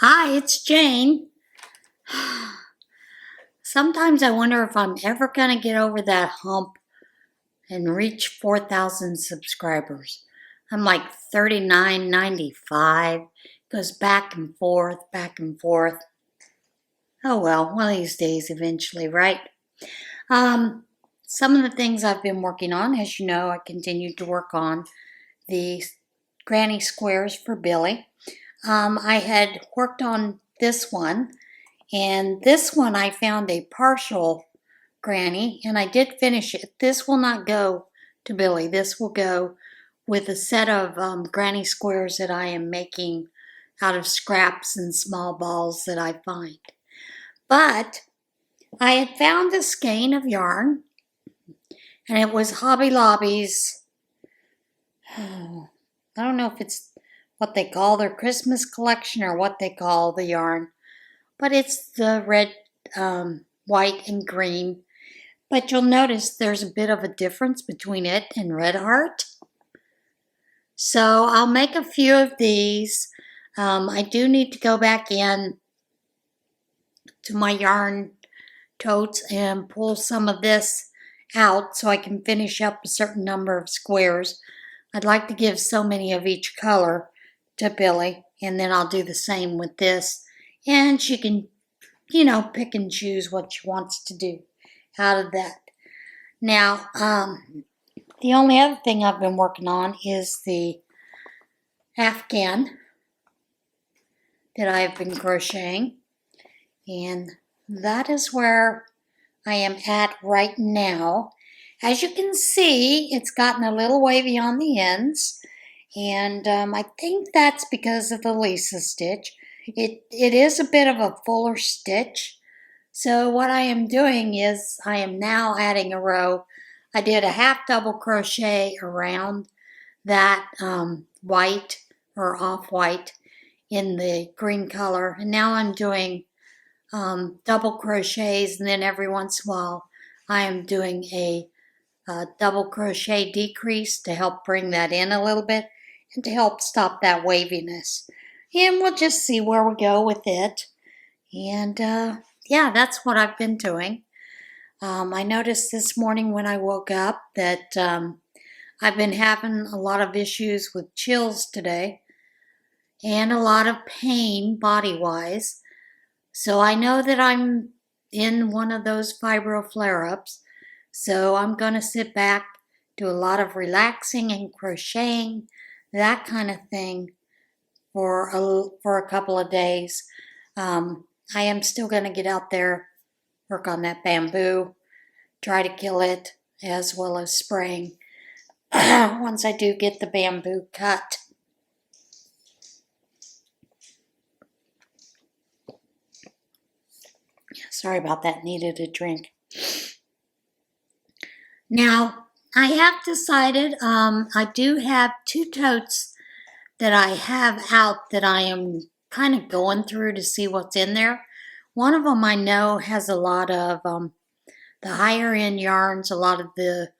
Hi, it's Jane. Sometimes I wonder if I'm ever going to get over that hump and reach 4,000 subscribers. I'm like 39.95. Goes back and forth, back and forth. Oh well, one of these days eventually, right? Um, some of the things I've been working on, as you know, I continue to work on the granny squares for Billy. I had worked on this one. And this one I found a partial granny, and I did finish it. This will not go to Billy. This will go with a set of granny squares that I am making out of scraps and small balls that I find. But I had found a skein of yarn, and it was Hobby Lobby's, I don't know if it's what they call their Christmas collection or what they call the yarn, but it's the red, white, and green. But you'll notice there's a bit of a difference between it and Red Heart. So I'll make a few of these. I do need to go back in to my yarn totes and pull some of this out so I can finish up a certain number of squares. I'd like to give so many of each color to Billy, and then I'll do the same with this. And she can, pick and choose what she wants to do out of that. Now, the only other thing I've been working on is the Afghan that I've been crocheting, and that is where I am at right now. As you can see, it's gotten a little wavy on the ends, and I think that's because of the Lisa stitch. It is a bit of a fuller stitch, so what I am doing is I am now adding a row. I did a half double crochet around that white or off-white in the green color, and now I'm doing double crochets, and then every once in a while I am doing a double crochet decrease to help bring that in a little bit and to help stop that waviness. And we'll just see where we go with it. And yeah, that's what I've been doing. I noticed this morning when I woke up that I've been having a lot of issues with chills today and a lot of pain body-wise. So I know that I'm in one of those fibro flare-ups. So I'm going to sit back, do a lot of relaxing and crocheting, that kind of thing for a couple of days. I am still going to get out there, work on that bamboo, try to kill it, as well as spraying once I do get the bamboo cut. Sorry about that, needed a drink. Now, I have decided I do have two totes that I have out that I am kind of going through to see what's in there. One of them I know has a lot of the higher end yarns, a lot of the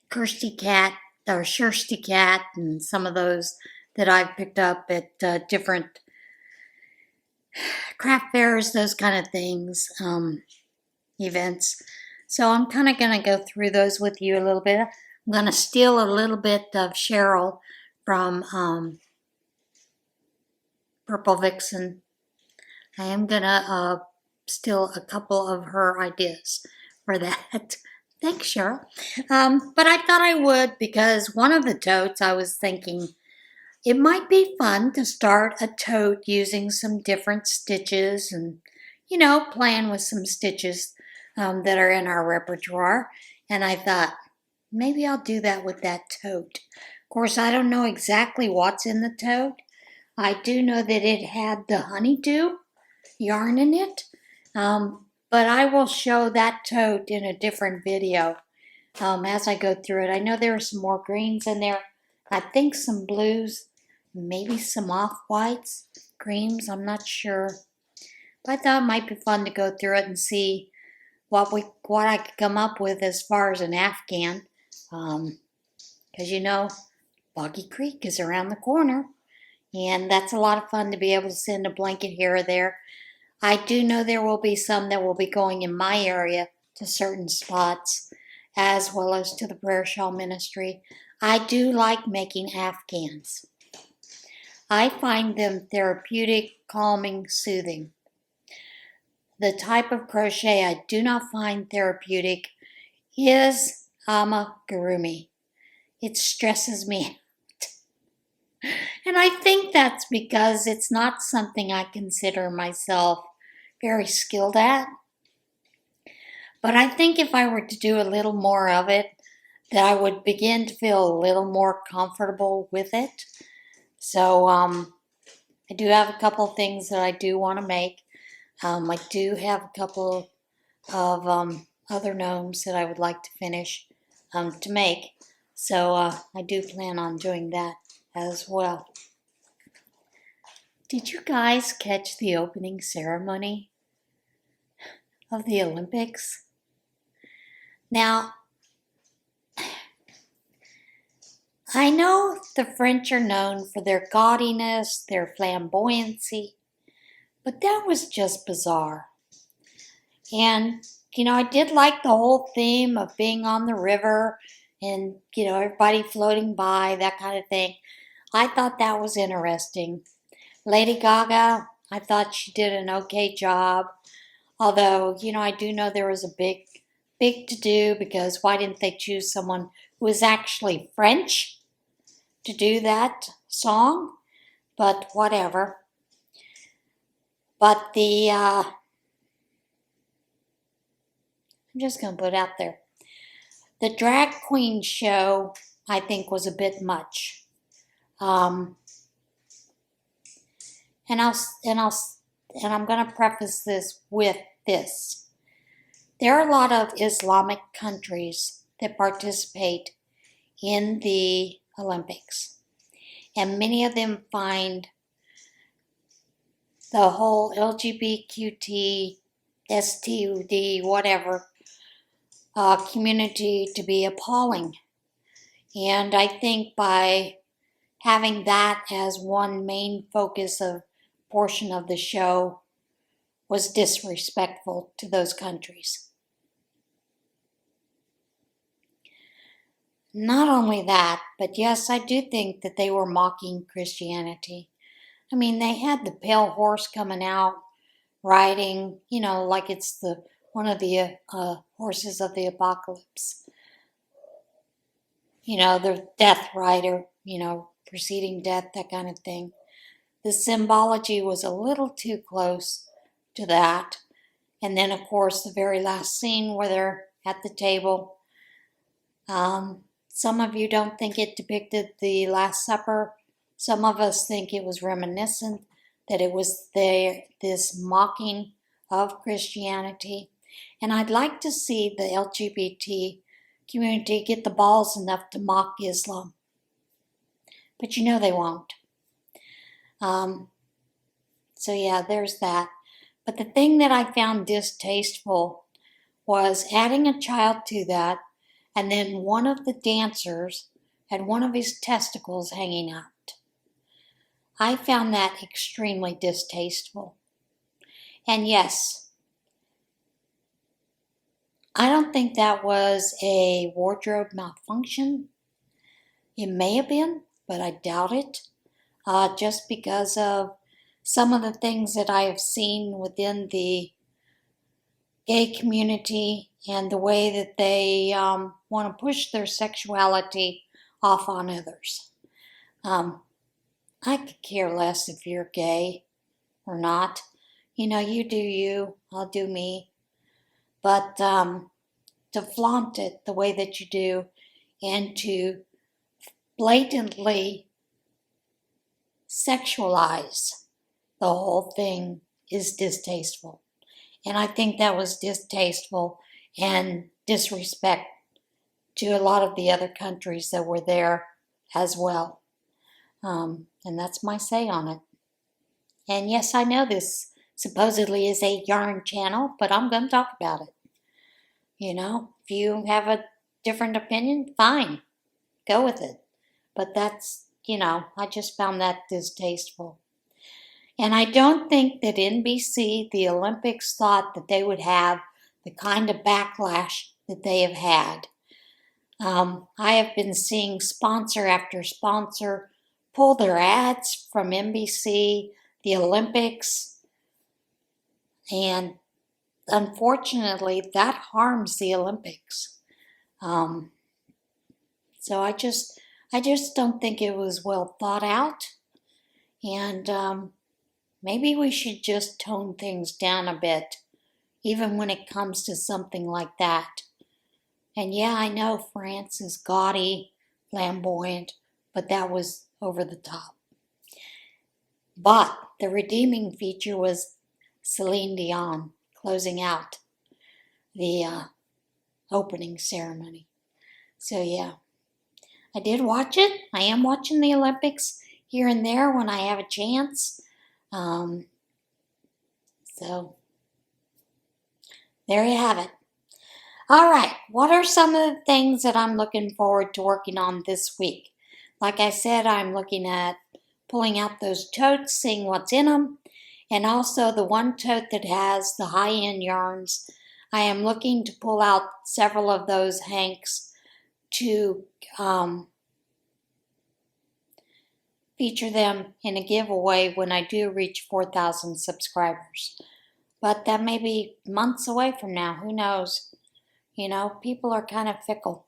Kirsty Cat or Shirsty Cat, and some of those that I've picked up at different craft fairs, those kind of things, events. So I'm kind of going to go through those with you a little bit. I'm going to steal a little bit of Cheryl from Purple Vixen. I am going to steal a couple of her ideas for that. Thanks, Cheryl. But I thought I would because one of the totes I was thinking it might be fun to start a tote using some different stitches and, playing with some stitches that are in our repertoire. And I thought, maybe I'll do that with that tote. Of course, I don't know exactly what's in the tote. I do know that it had the honeydew yarn in it. But I will show that tote in a different video as I go through it. I know there are some more greens in there. I think some blues, maybe some off-whites, creams, I'm not sure. But I thought it might be fun to go through it and see what I could come up with as far as an Afghan. Because Boggy Creek is around the corner. And that's a lot of fun to be able to send a blanket here or there. I do know there will be some that will be going in my area to certain spots, as well as to the prayer shawl ministry. I do like making Afghans. I find them therapeutic, calming, soothing. The type of crochet I do not find therapeutic is amigurumi. It stresses me out. And I think that's because it's not something I consider myself very skilled at. But I think if I were to do a little more of it, that I would begin to feel a little more comfortable with it. So I do have a couple of things that I do want to make. I do have a couple of other gnomes that I would like to finish to make. So I do plan on doing that as well. Did you guys catch the opening ceremony of the Olympics? Now, I know the French are known for their gaudiness, their flamboyancy, but that was just bizarre. And, I did like the whole theme of being on the river and, everybody floating by, that kind of thing. I thought that was interesting. Lady Gaga, I thought she did an okay job. Although, I do know there was a big to do because why didn't they choose someone who is actually French to do that song? But whatever. But I'm just going to put it out there. The drag queen show, I think, was a bit much. And I'm going to preface this with this. There are a lot of Islamic countries that participate in the Olympics, and many of them find the whole LGBTQT, STUD, whatever, community to be appalling. And I think by having that as one main focus of portion of the show was disrespectful to those countries. Not only that, but yes, I do think that they were mocking Christianity. I mean, they had the pale horse coming out riding, like it's one of the horses of the apocalypse. The death rider, preceding death, that kind of thing. The symbology was a little too close to that. And then, of course, the very last scene where they're at the table. Some of you don't think it depicted the Last Supper. Some of us think it was reminiscent, that it was this mocking of Christianity. And I'd like to see the LGBT community get the balls enough to mock Islam. But they won't. So yeah, there's that. But the thing that I found distasteful was adding a child to that, and then one of the dancers had one of his testicles hanging out. I found that extremely distasteful. And yes, I don't think that was a wardrobe malfunction. It may have been, but I doubt it. Just because of some of the things that I have seen within the gay community and the way that they want to push their sexuality off on others. I could care less if you're gay or not. You do you, I'll do me. But to flaunt it the way that you do and to blatantly sexualize the whole thing is distasteful. And I think that was distasteful and disrespect to a lot of the other countries that were there as well. And that's my say on it. And yes, I know this supposedly is a yarn channel, but I'm going to talk about it. If you have a different opinion, fine, go with it. But that's I just found that distasteful. And I don't think that NBC, the Olympics, thought that they would have the kind of backlash that they have had. I have been seeing sponsor after sponsor pull their ads from NBC, the Olympics, and unfortunately, that harms the Olympics. So I just don't think it was well thought out, and maybe we should just tone things down a bit, even when it comes to something like that. And yeah, I know France is gaudy, flamboyant, but that was over the top. But the redeeming feature was Celine Dion closing out the opening ceremony. So yeah, I did watch it. I am watching the Olympics here and there when I have a chance. So there you have it. All right, what are some of the things that I'm looking forward to working on this week? Like I said, I'm looking at pulling out those totes, seeing what's in them, and also the one tote that has the high-end yarns. I am looking to pull out several of those hanks to feature them in a giveaway when I do reach 4,000 subscribers. But that may be months away from now. Who knows? People are kind of fickle.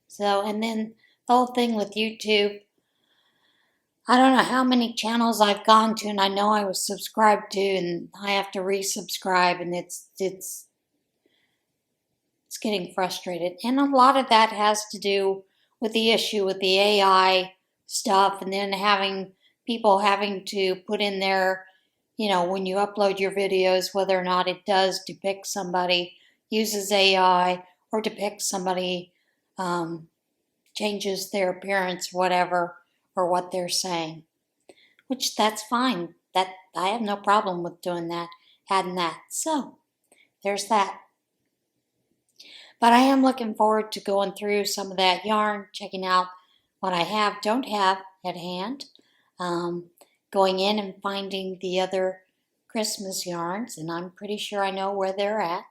So, and then the whole thing with YouTube, I don't know how many channels I've gone to, and I know I was subscribed to, and I have to resubscribe, and it's getting frustrated. And a lot of that has to do with the issue with the AI stuff, and then people having to put in their, when you upload your videos, whether or not it does depict somebody, uses AI, or depicts somebody, changes their appearance, whatever, or what they're saying. Which that's fine. That I have no problem with doing that, adding that. So there's that. But I am looking forward to going through some of that yarn, checking out what I don't have at hand, going in and finding the other Christmas yarns, and I'm pretty sure I know where they're at.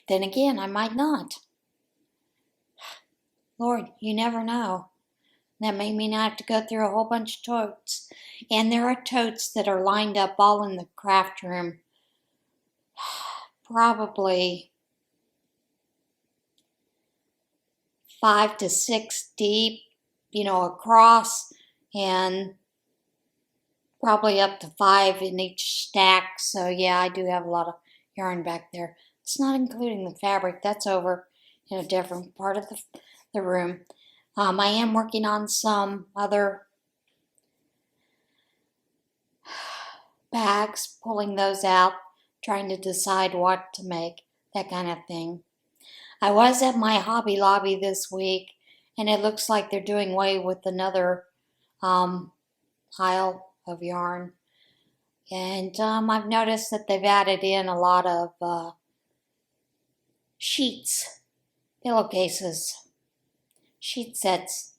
Then again, I might not. Lord, you never know. That may mean I have to go through a whole bunch of totes. And there are totes that are lined up all in the craft room. Probably 5 to 6 deep, across, and probably up to 5 in each stack. So yeah, I do have a lot of yarn back there. It's not including the fabric. That's over in a different part of the room. I am working on some other bags, pulling those out, trying to decide what to make, that kind of thing. I was at my Hobby Lobby this week, and it looks like they're doing away with another aisle of yarn. And I've noticed that they've added in a lot of sheets, pillowcases, sheet sets,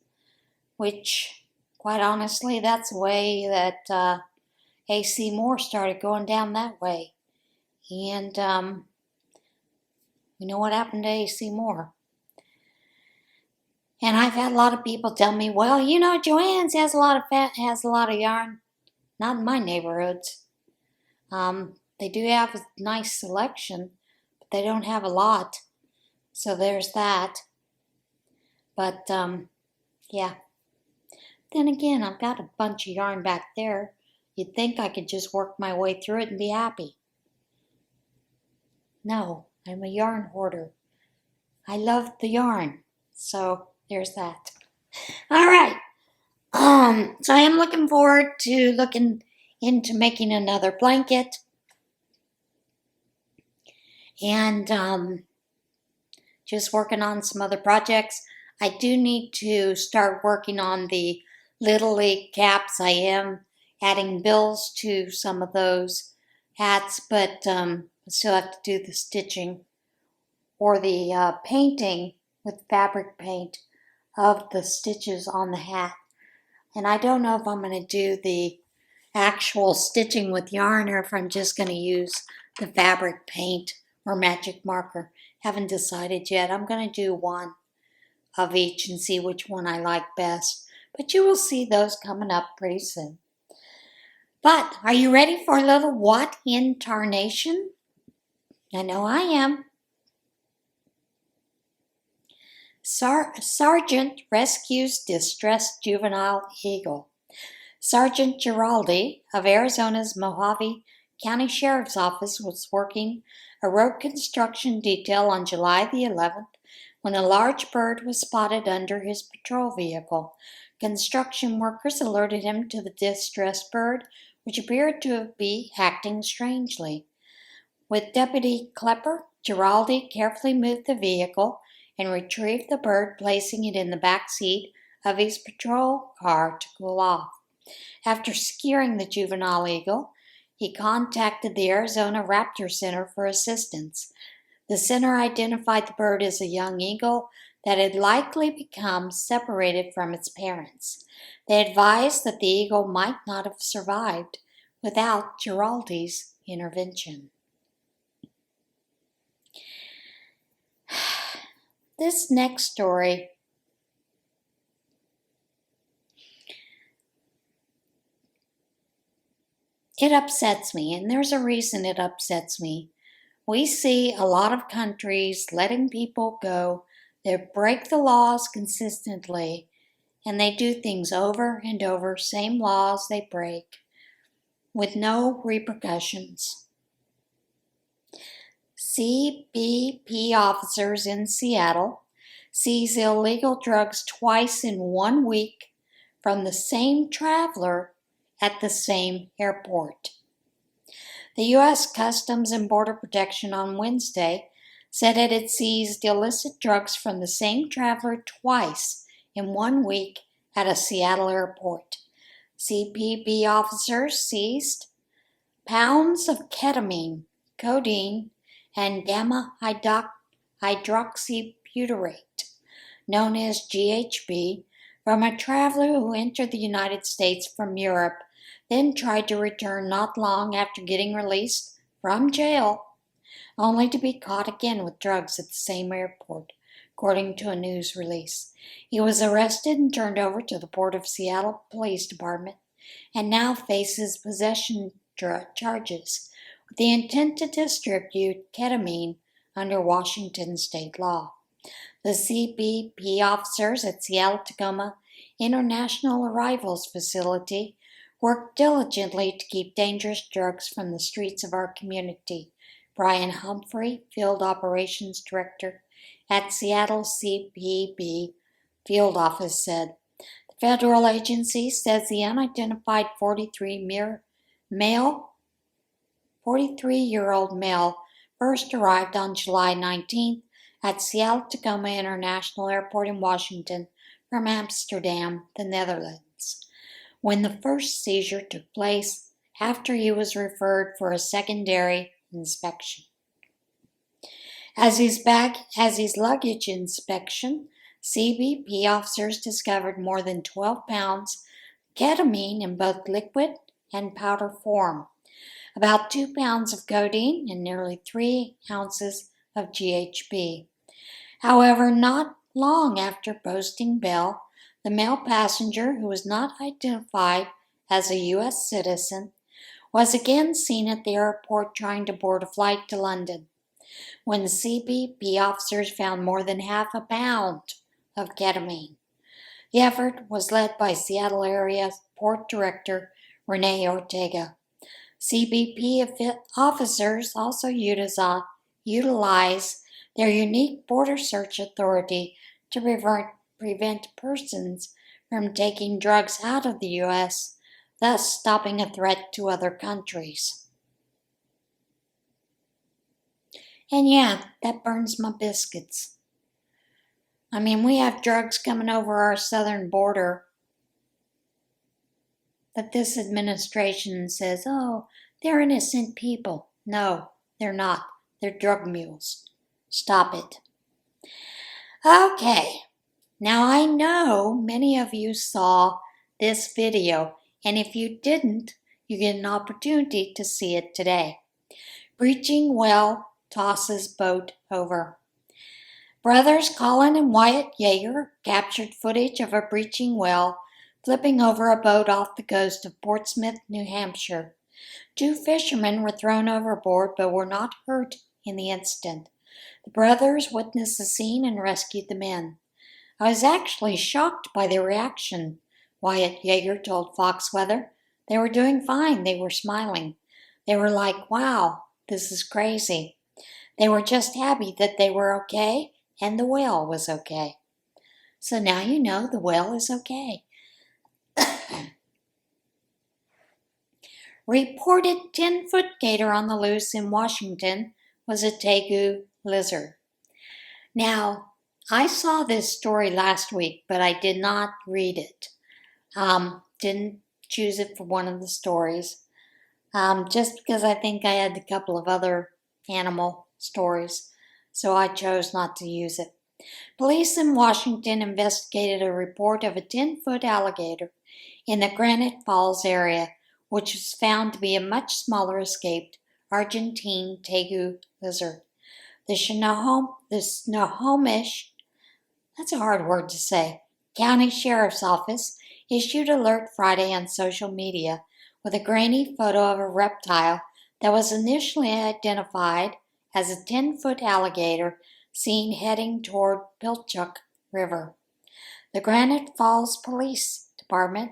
which, quite honestly, that's a way that AC Moore started going down that way. And you know what happened to AC Moore? And I've had a lot of people tell me, well, Joann's has a lot of yarn. Not in my neighborhoods. They do have a nice selection, but they don't have a lot. So there's that. But, yeah. Then again, I've got a bunch of yarn back there. You'd think I could just work my way through it and be happy. No, I'm a yarn hoarder. I love the yarn. So there's that. All right. So I am looking forward to looking into making another blanket. And just working on some other projects. I do need to start working on the Little League caps. I am adding bills to some of those hats, but I still have to do the stitching or the painting with fabric paint of the stitches on the hat. And I don't know if I'm going to do the actual stitching with yarn or if I'm just going to use the fabric paint or magic marker. Haven't decided yet. I'm going to do one of each and see which one I like best. But you will see those coming up pretty soon. But are you ready for a little what in Tarnation? I know I am. Sergeant rescues distressed juvenile eagle. Sergeant Giraldi of Arizona's Mojave County Sheriff's Office was working a road construction detail on July the 11th when a large bird was spotted under his patrol vehicle. Construction workers alerted him to the distressed bird, which appeared to be acting strangely. With Deputy Klepper, Giraldi carefully moved the vehicle and retrieved the bird, placing it in the back seat of his patrol car to cool off. After securing the juvenile eagle, he contacted the Arizona Raptor Center for assistance. The center identified the bird as a young eagle that had likely become separated from its parents. They advised that the eagle might not have survived without Giraldi's intervention. This next story it upsets me, and there's a reason it upsets me. We see a lot of countries letting people go that break the laws consistently, and they do things over and over, same laws they break, with no repercussions. CBP officers in Seattle seize illegal drugs twice in 1 week from the same traveler at the same airport. The U.S. Customs and Border Protection on Wednesday said it had seized illicit drugs from the same traveler twice in 1 week at a Seattle airport. CBP officers seized pounds of ketamine, codeine, and gamma hydroxybutyrate, known as GHB, from a traveler who entered the United States from Europe, then tried to return not long after getting released from jail, only to be caught again with drugs at the same airport, according to a news release. He was arrested and turned over to the Port of Seattle Police Department and now faces possession charges with the intent to distribute ketamine under Washington state law. The CBP officers at Seattle-Tacoma International Arrivals Facility work diligently to keep dangerous drugs from the streets of our community, Brian Humphrey, Field Operations Director at Seattle CBP Field Office, said. The federal agency says the unidentified 43-year-old male first arrived on July 19th at Seattle-Tacoma International Airport in Washington from Amsterdam, the Netherlands, when the first seizure took place after he was referred for a secondary inspection. As his luggage inspection, CBP officers discovered more than 12 pounds of ketamine in both liquid and powder form, about 2 pounds of codeine, and nearly 3 ounces of GHB. However, not long after posting bail, the male passenger, who was not identified as a U.S. citizen, was again seen at the airport trying to board a flight to London, when CBP officers found more than half a pound of ketamine. The effort was led by Seattle area Port Director Renee Ortega. CBP officers also utilize their unique border search authority to prevent persons from taking drugs out of the U.S., thus stopping a threat to other countries. And yeah, that burns my biscuits. I mean, we have drugs coming over our southern border that this administration says, oh, they're innocent people. No, they're not. They're drug mules. Stop it. Okay. Now, I know many of you saw this video, and if you didn't, you get an opportunity to see it today. Breaching well tosses boat over. Brothers Colin and Wyatt Yeager captured footage of a breaching well flipping over a boat off the coast of Portsmouth, New Hampshire. 2 fishermen were thrown overboard but were not hurt in the incident. The brothers witnessed the scene and rescued the men. I was actually shocked by their reaction, Wyatt Yeager told Fox Weather. They were doing fine. They were smiling. They were like, wow, this is crazy. They were just happy that they were okay and the whale was okay. So now you know the whale is okay. Reported 10-foot gator on the loose in Washington was a tegu lizard. Now, I saw this story last week, but I did not read it. Didn't choose it for one of the stories, just because I think I had a couple of other animal stories, so I chose not to use it. Police in Washington investigated a report of a 10-foot alligator in the Granite Falls area, which was found to be a much smaller escaped Argentine tegu lizard. The Snohomish, that's a hard word to say, County Sheriff's Office issued alert Friday on social media with a grainy photo of a reptile that was initially identified as a 10-foot alligator seen heading toward Pilchuck River. The Granite Falls Police Department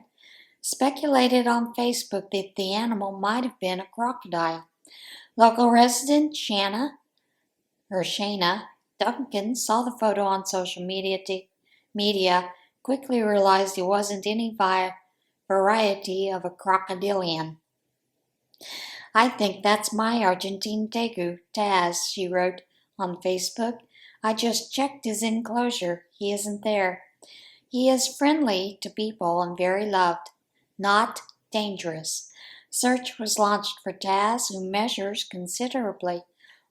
speculated on Facebook that the animal might have been a crocodile. Local resident Shana Duncan saw the photo on social media, quickly realized it wasn't any variety of a crocodilian. I think that's my Argentine tegu, Taz, she wrote on Facebook. I just checked his enclosure. He isn't there. He is friendly to people and very loved. Not dangerous. Search was launched for Taz, who measures considerably,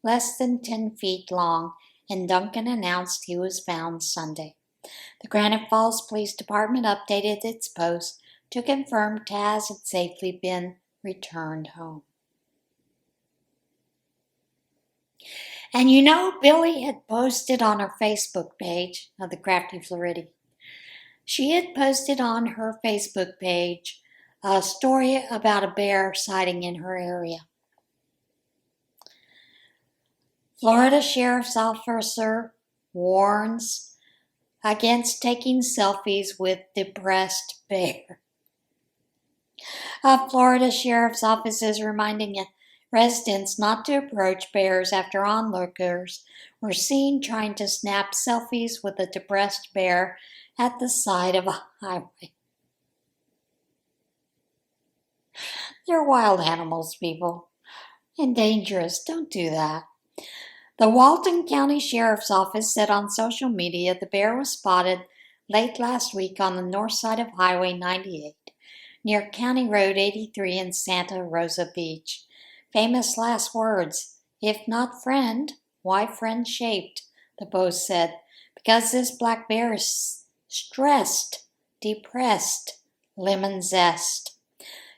less than 10 feet long, and Duncan announced he was found Sunday. The Granite Falls Police Department updated its post to confirm Taz had safely been returned home. And you know, Billy had posted on her Facebook page of the Crafty Floridian. She had posted on her Facebook page a story about a bear sighting in her area. Florida Sheriff's Officer warns against taking selfies with depressed bear. A Florida Sheriff's Office is reminding residents not to approach bears after onlookers were seen trying to snap selfies with a depressed bear at the side of a highway. They're wild animals, people, and dangerous. Don't do that. The Walton County Sheriff's Office said on social media the bear was spotted late last week on the north side of Highway 98, near County Road 83 in Santa Rosa Beach. Famous last words, if not friend, why friend-shaped, the post said, because this black bear is stressed, depressed, lemon zest.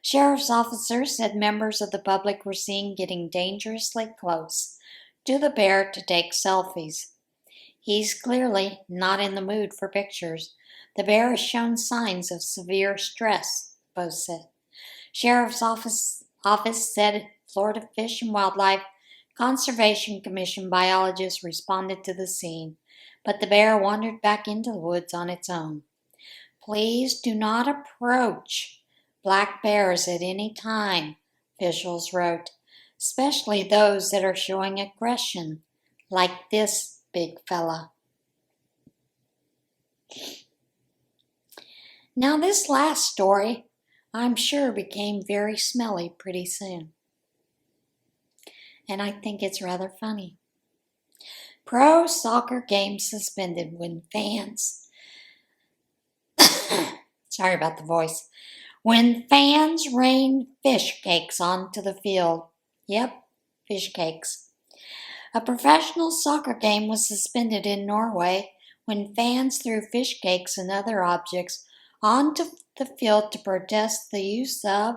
Sheriff's officers said members of the public were seen getting dangerously close to the bear to take selfies. He's clearly not in the mood for pictures. The bear has shown signs of severe stress, the post said. Sheriff's office said Florida Fish and Wildlife Conservation Commission biologists responded to the scene, but the bear wandered back into the woods on its own. Please do not approach black bears at any time, officials wrote, especially those that are showing aggression, like this big fella. Now, this last story, I'm sure, became very smelly pretty soon. And I think it's rather funny. Pro soccer game suspended when fans... Sorry about the voice. When fans rain fish cakes onto the field. Yep, fish cakes. A professional soccer game was suspended in Norway when fans threw fish cakes and other objects onto the field to protest the use of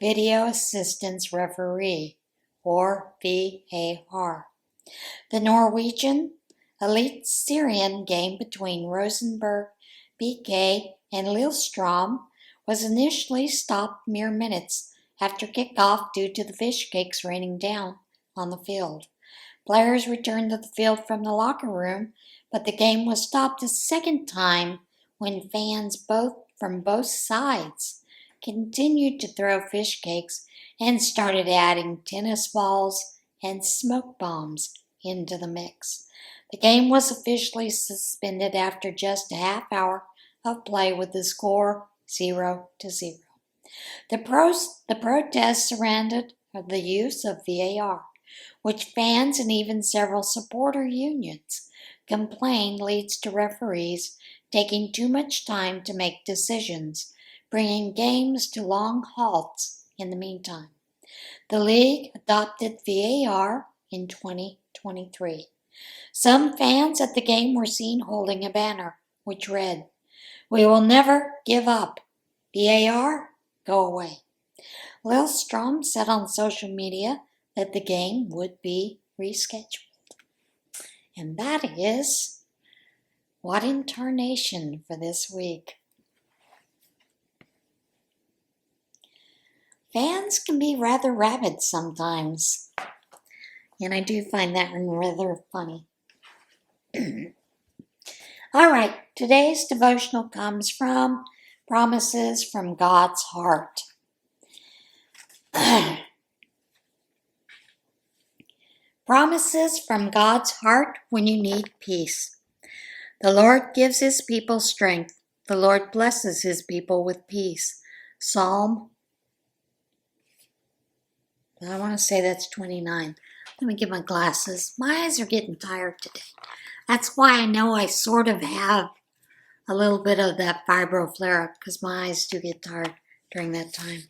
Video Assistance Referee, or VAR. The Norwegian Elite Syrian game between Rosenborg BK and Lillestrøm was initially stopped mere minutes after kickoff due to the fish cakes raining down on the field. Players returned to the field from the locker room, but the game was stopped a second time when fans from both sides continued to throw fish cakes and started adding tennis balls and smoke bombs into the mix. The game was officially suspended after just a half hour of play with the score 0-0. The protests surrounded the use of VAR, which fans and even several supporter unions complain leads to referees taking too much time to make decisions, bringing games to long halts in the meantime. The league adopted VAR in 2023. Some fans at the game were seen holding a banner, which read, "We will never give up. VAR, go away." Lillestrøm said on social media that the game would be rescheduled. And that is what in Tarnation for this week. Fans can be rather rabid sometimes, and I do find that rather funny. All right, today's devotional comes from Promises from God's Heart. Promises from God's heart when you need peace. The Lord gives his people strength. The Lord blesses his people with peace. Psalm, I want to say that's 29. Let me get my glasses. My eyes are getting tired today. That's why I know I sort of have a little bit of that fibro flare-up, because my eyes do get tired during that time.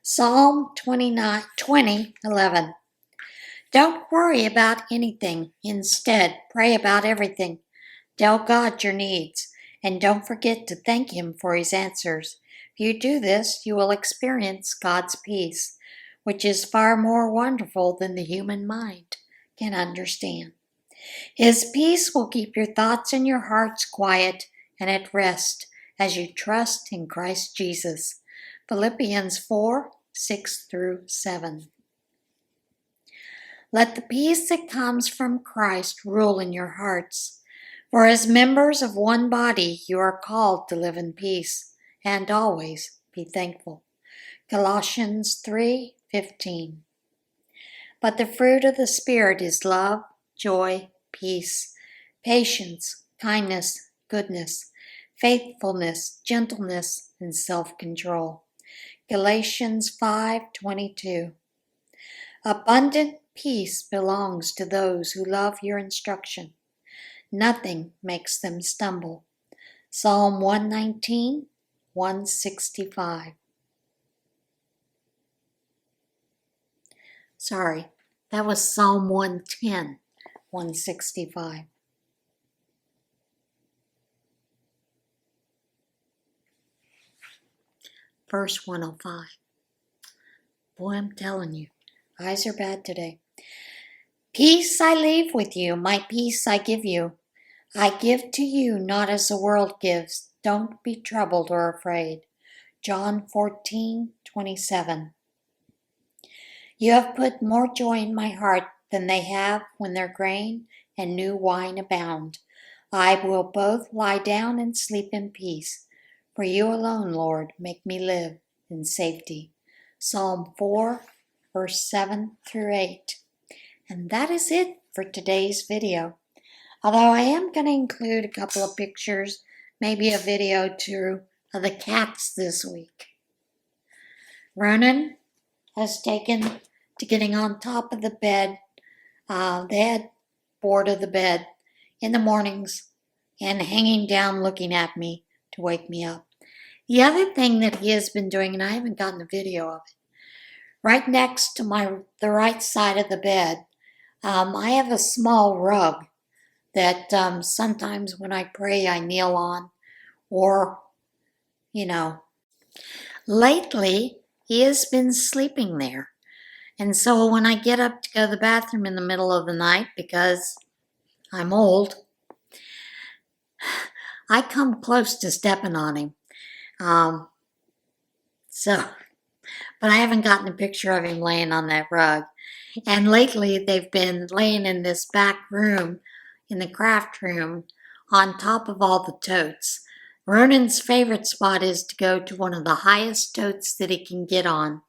Psalm 20:11. Don't worry about anything. Instead, pray about everything. Tell God your needs, and don't forget to thank him for his answers. If you do this, you will experience God's peace, which is far more wonderful than the human mind can understand. His peace will keep your thoughts and your hearts quiet and at rest as you trust in Christ Jesus. Philippians 4:6-7. Let the peace that comes from Christ rule in your hearts. For as members of one body, you are called to live in peace and always be thankful. Colossians 3:15. But the fruit of the Spirit is love, joy, peace, patience, kindness, goodness, faithfulness, gentleness, and self-control. Galatians 5:22. Abundant peace belongs to those who love your instruction. Nothing makes them stumble. Psalm 119:165. Sorry, that was Psalm 110:165. Verse 105. Boy, I'm telling you, eyes are bad today. Peace I leave with you, my peace I give you. I give to you not as the world gives. Don't be troubled or afraid. John 14:27. You have put more joy in my heart than they have when their grain and new wine abound. I will both lie down and sleep in peace. For you alone, Lord, make me live in safety. Psalm 4:7-8. And that is it for today's video. Although I am going to include a couple of pictures, maybe a video too, of the cats this week. Ronan has taken to getting on top of the bed, the headboard of the bed in the mornings and hanging down looking at me to wake me up. The other thing that he has been doing, and I haven't gotten a video of it, right next to the right side of the bed, I have a small rug that sometimes when I pray I kneel on, or you know, lately he has been sleeping there. And so when I get up to go to the bathroom in the middle of the night, because I'm old, I come close to stepping on him. Um, but I haven't gotten a picture of him laying on that rug. And lately they've been laying in this back room, in the craft room, on top of all the totes. Ronan's favorite spot is to go to one of the highest totes that he can get on,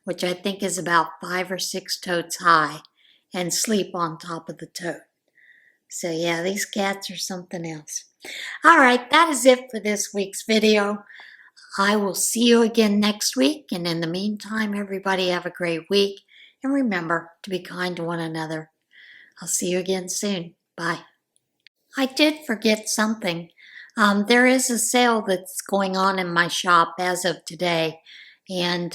which I think is about 5 or 6 totes high, and sleep on top of the tote. So yeah, these cats are something else. All right, that is it for this week's video. I will see you again next week, and in the meantime, everybody have a great week, and remember to be kind to one another. I'll see you again soon. Bye. I did forget something. There is a sale that's going on in my shop as of today, and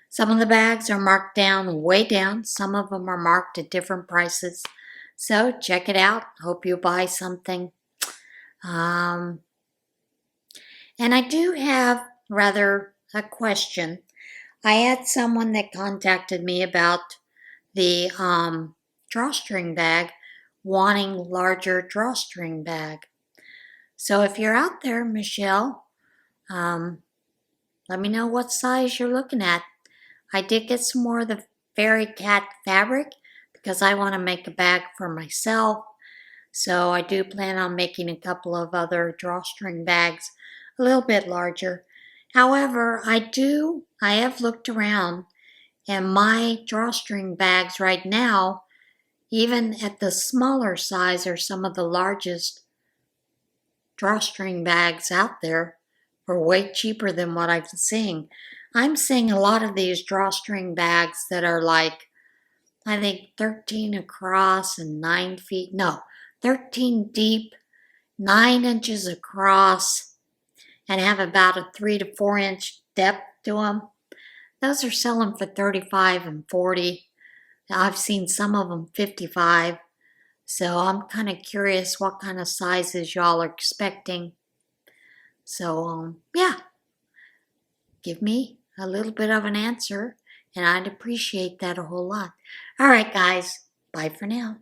some of the bags are marked down, way down. Some of them are marked at different prices. So check it out. Hope you buy something. And I do have rather a question. I had someone that contacted me about the drawstring bag, wanting larger drawstring bag. So if you're out there, Michelle, let me know what size you're looking at. I did get some more of the fairy cat fabric because I want to make a bag for myself. So I do plan on making a couple of other drawstring bags a little bit larger. However, I have looked around, and my drawstring bags right now, even at the smaller size, are some of the largest drawstring bags out there for way cheaper than what I'm seeing. I'm seeing a lot of these drawstring bags that are like, I think 13 across and 9 feet, no, 13 deep, 9 inches across, and have about a 3 to 4 inch depth to them. Those are selling for $35 and $40. I've seen some of them $55. So I'm kind of curious what kind of sizes y'all are expecting. So, yeah, give me a little bit of an answer, and I'd appreciate that a whole lot. All right, guys, bye for now.